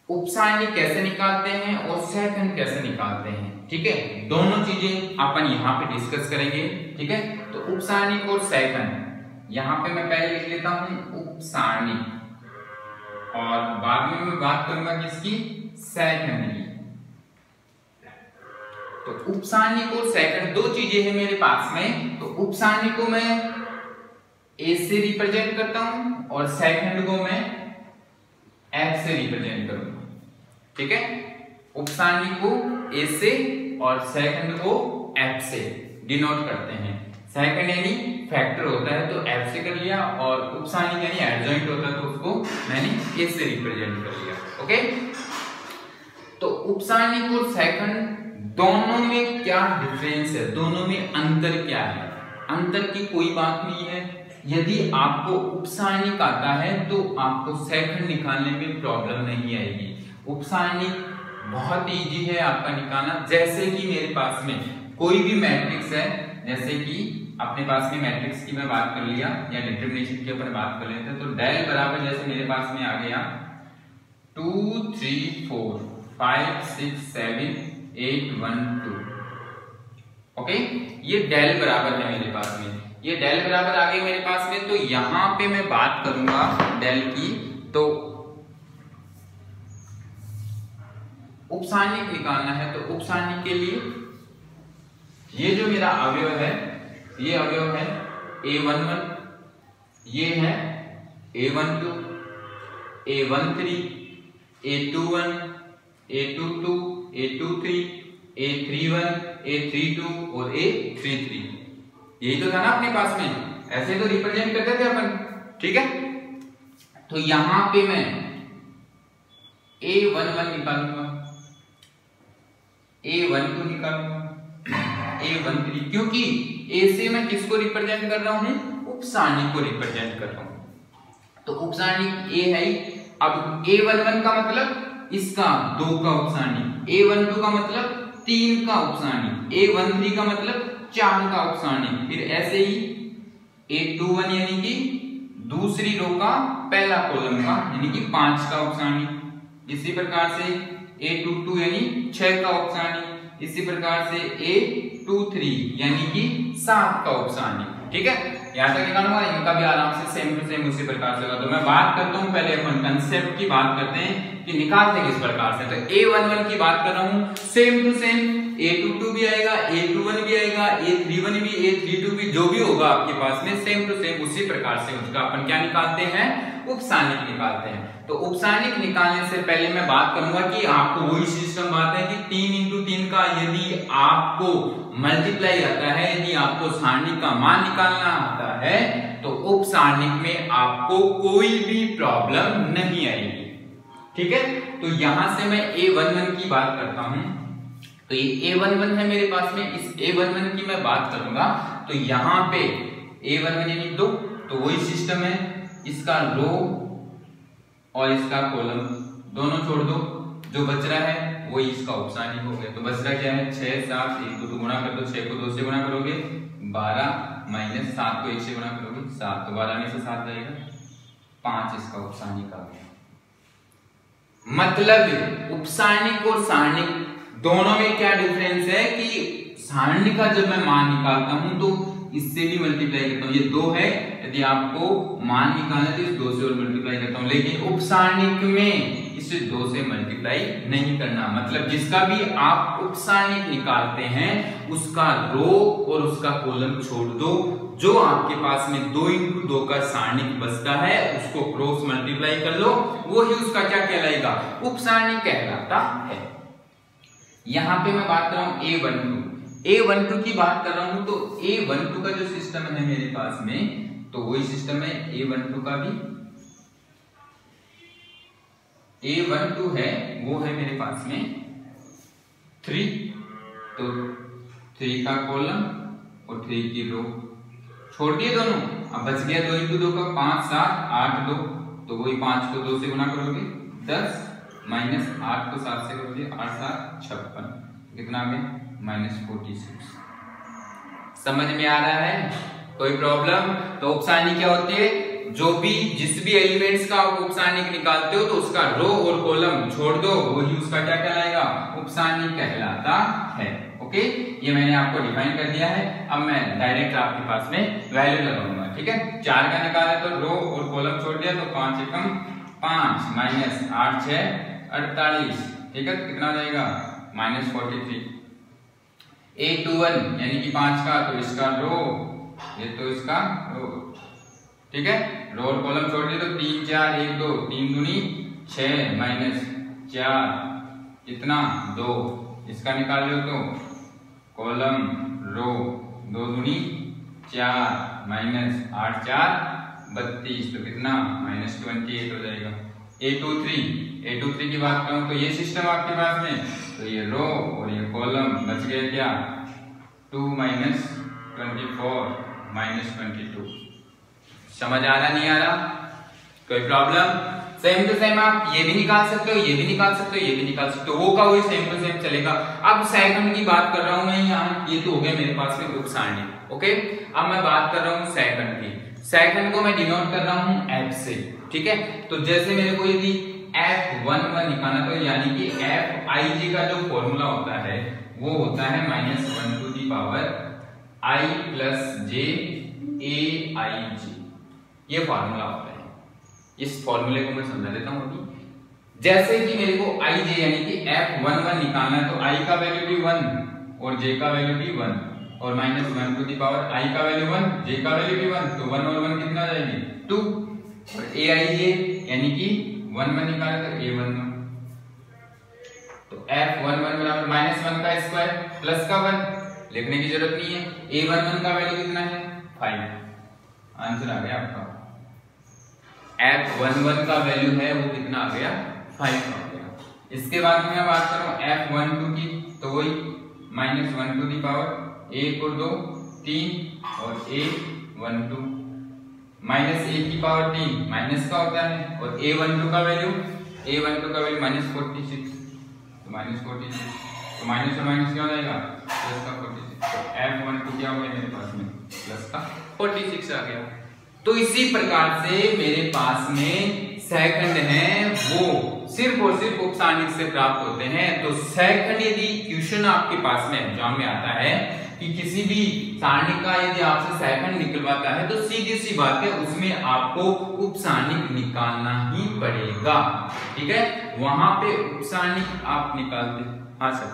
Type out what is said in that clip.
उपसारणिक कैसे निकालते हैं और सहखंड कैसे निकालते हैं, ठीक है, दोनों चीजें अपन यहाँ पे डिस्कस करेंगे, ठीक है। तो उपसारणिक और सहखंड यहाँ पे मैं पहले लिख लेता हूं उपसारणिक, और बाद में मैं बात करूंगा किसकी, सहखंड की। तो उपसारणिक और सहखंड दो चीजें हैं मेरे पास में। तो उपसारणिक को मैं ए से रिप्रेजेंट करता हूं और सहखंड को मैं एफ से रिप्रेजेंट करूंगा, ठीक है। उपसारणिक को ए से और सहखंड को एफ से डिनोट करते हैं। सहखंड यानी फैक्टर होता है तो एफ से कर लिया, और उपसारणिक यानी एडजॉइंट होता है तो उसको मैंने ए से रिप्रेजेंट कर लिया, ओके। तो उपसारणिक और सहखंड दोनों में क्या डिफरेंस है, दोनों में अंतर क्या है? अंतर की कोई बात नहीं है। यदि आपको उपसारणिक आता है तो आपको सहखंड निकालने में प्रॉब्लम नहीं आएगी। उपसारणिक बहुत इजी है आपका निकालना। जैसे कि मेरे पास में कोई भी मैट्रिक्स है, जैसे कि अपने पास में मैट्रिक्स की मैं बात कर लिया या डिटरमिनेशन की अपन बात कर लेते हैं, तो डेल बराबर जैसे मेरे पास में आ गया 2 3 4 5 6 7 8 1 2, ओके। ये डेल बराबर है मेरे पास में, ये डेल बराबर आ गई मेरे पास में। तो यहां पे मैं बात करूंगा डेल की, तो उपसारणिक निकालना है तो उपसारणिक के लिए ये जो मेरा अवयव है, ये अवयव है a11, ये है a12, a13, a21, a22, a23, a31, a32 और a33। यही तो था ना अपने पास में, ऐसे तो रिप्रेजेंट करते थे अपन, ठीक है। तो यहां पे मैं a11 निकालूंगा, a12 निकालूंगा, a13, क्योंकि a से मैं किसको रिप्रेजेंट कर रहा हूं, उपसारणिक को रिप्रेजेंट कर रहा हूं। तो उपसारणिक a है। अब a11 का मतलब इसका 2 का उपसारणिक, a12 का मतलब 3 का उपसारणिक, a13 का मतलब 4 का उपसारणिक, फिर ऐसे ही a21 यानी कि दूसरी रो का पहला कॉलम का यानी कि 5 का उपसारणिक। इसी प्रकार से a22 यानी 6 का उपसारणिक, इसी प्रकार से a23 यानी कि 7 का उपसारणिक, ठीक है। यहां तक निकालूंगा, इनका भी आराम से सेम टू सेम उसी प्रकार से होगा। तो मैं बात करता हूं, पहले अपन कंसेप्ट की बात करते हैं कि निकालते किस प्रकार से। तो a11 की बात कर रहा हूं, सेम टू सेम a22 भी आएगा, a21 भी आएगा, a31 भी, a32 भी, जो भी होगा आपके पास में सेम टू सेम उसी प्रकार से उसका अपन क्या निकालते हैं, उपसारणिक निकालते हैं। तो उपसारणिक निकालने से पहले मैं बात करूंगा कि आपको वही सिस्टम बात है कि 3 इंटू 3 का यदि आपको मल्टीप्लाई आता है, यदि आपको सारणिक का मान निकालना आता है, तो उपसारणिक में आपको कोई भी प्रॉब्लम नहीं आएगी, ठीक है। तो यहां से मैं a11 की बात करता हूं, तो ये a11 है मेरे पास में, इस a11 की मैं बात करूंगा। तो यहां पे a11 यानी 2, तो वही सिस्टम है, इसका रो और इसका कॉलम दोनों छोड़ दो, जो बच रहा है वही इसका उपसारणिक हो गया। तो बच रहा क्या है, 6 7, 1 को 2 गुणा कर दो, 6 को 2 से गुणा करोगे 12 माइनस 7 को 1 से गुणा करोगे 7, तो 12 में से 7 जाएगा 5, इसका उपसारणिक आ गया। मतलब उपसारणिक और सारणिक दोनों में क्या डिफरेंस है कि सारणिक का जब मैं मान निकालता हूं तो इससे भी मल्टीप्लाई करता हूं, ये 2 है, यदि आपको मान निकालना है तो इस 2 से और मल्टीप्लाई करता हूं। लेकिन उपसारणिक में इसे 2 से मल्टीप्लाई नहीं करना, मतलब जिसका भी आप उपसारणिक निकालते हैं उसका रो और उसका कॉलम छोड़ दो, जो आपके पास में 2 इंटू 2 का सारणिक बचता है उसको क्रॉस मल्टीप्लाई कर लो, वही उसका क्या कहलाएगा, उपसारणिक कहलाता है। यहां पे मैं बात कर रहा हूं a12 की बात कर रहा हूं, तो a12 का जो सिस्टम है मेरे पास में, तो वही सिस्टम है a12 का भी। a12 है वो है मेरे पास में 3, तो 3 का कॉलम और 3 की रो छोड़ दिए दोनों। अब बच गया 2 इंटू 2 का 5 7 8 2, तो वही 5 को 2 से गुणा करोगे 10 माइनस 8 को 7 से करोगे 8 7 56, कितना आ गया -46। समझ में आ रहा है, कोई प्रॉब्लम? तो उपसारणिक क्या होती है, जो भी जिस भी एलिमेंट्स का आप उपसारणिक निकालते हो तो उसका रो और कॉलम छोड़ दो, वही उसका क्या कहलाएगा, उपसारणिक कहलाता है। ओके, ये मैंने आपको डिफाइन कर दिया है। अब मैं डायरेक्ट आपके पास में वैल्यू लगाऊंगा, ठीक है। 4 का निकाला तो रो और कॉलम छोड़ दिया तो 5 एकम 5 माइनस 8 6 48, ठीक है। कितना हो जाएगा, -43। A21 यानी कि 5 का, तो इसका रो, ये तो इसका रो, ठीक है। रो और कॉलम छोड़ दिए तो 3 4 1 2, 3 दूनी 6 माइनस 4 कितना 2, इसका निकाल लो तो कॉलम रो 2 दूनी 4 माइनस 8 4 32, तो कितना -28 हो जाएगा। A23 की बात करूं तो ये सिस्टम आपके पास में, तो ये रो और ये कॉलम बच गए क्या, 2 माइनस 24 माइनस 22। समझ आ रहा नहीं आ रहा, कोई प्रॉब्लम? सेम टू सेम आप ये भी निकाल सकते हो, ये भी निकाल सकते हो, ये भी निकाल सकते हो, वो का वही सेम टू सेम चलेगा। अब सेकंड की बात कर रहा हूं मैं यहाँ, ये तो हो गया मेरे पास में उपसारणिक। ओके, अब मैं बात कर रहा हूँ सेकंड की। सेकंड को मैं डिनोट कर रहा हूँ F से, ठीक है। तो जैसे मेरे को यदि F11 निकालना, तो यानी कि Fij का जो फॉर्मूला होता है वो होता है -1 to the power i plus j aij, ये फॉर्मूला होता है। इस फॉर्मूले को मैं समझा देता हूं अभी। जैसे कि मेरे को ij यानी कि F11 निकालना है, तो i का वैल्यू भी 1 और j का वैल्यू भी 1, और -1 टू दी पावर i का वैल्यू 1 j का वैल्यू भी 1, तो 1 और 1 कितना आ जाएगी 2, और aij यानी कि 1 1 निकाला तो a11, तो F11 बराबर -1 का स्क्वायर प्लस का 1, लिखने की जरूरत नहीं है। a11 का वैल्यू कितना है 5, आंसर आ गया आपका। F11 का वैल्यू है वो कितना आ गया 5 आ गया। इसके बाद में मैं बात करूं F12 की, तो वही -1 टू दी पावर 1 और 2 3 और a12 -1 की पावर 3 माइनस का होता है, और a12 का वैल्यू -46, तो -46, तो माइनस और माइनस क्या हो जाएगा प्लस का 46, तो F12 क्या हो गया मेरे पास में प्लस का 46 आ गया। तो इसी प्रकार से मेरे पास में सेकंड है वो सिर्फ और सिर्फ उपसारणिक से प्राप्त होते हैं। तो सेकंड यदि क्वेश्चन आपके पास में एग्जाम में आता है कि किसी भी सारणी का यदि आपसे सेकंड निकलवाता है, तो सीधी सी बात है उसमें आपको उपसारणिक निकालना ही पड़ेगा, ठीक है। वहां पे उपसारणिक आप निकालते, हाँ सर।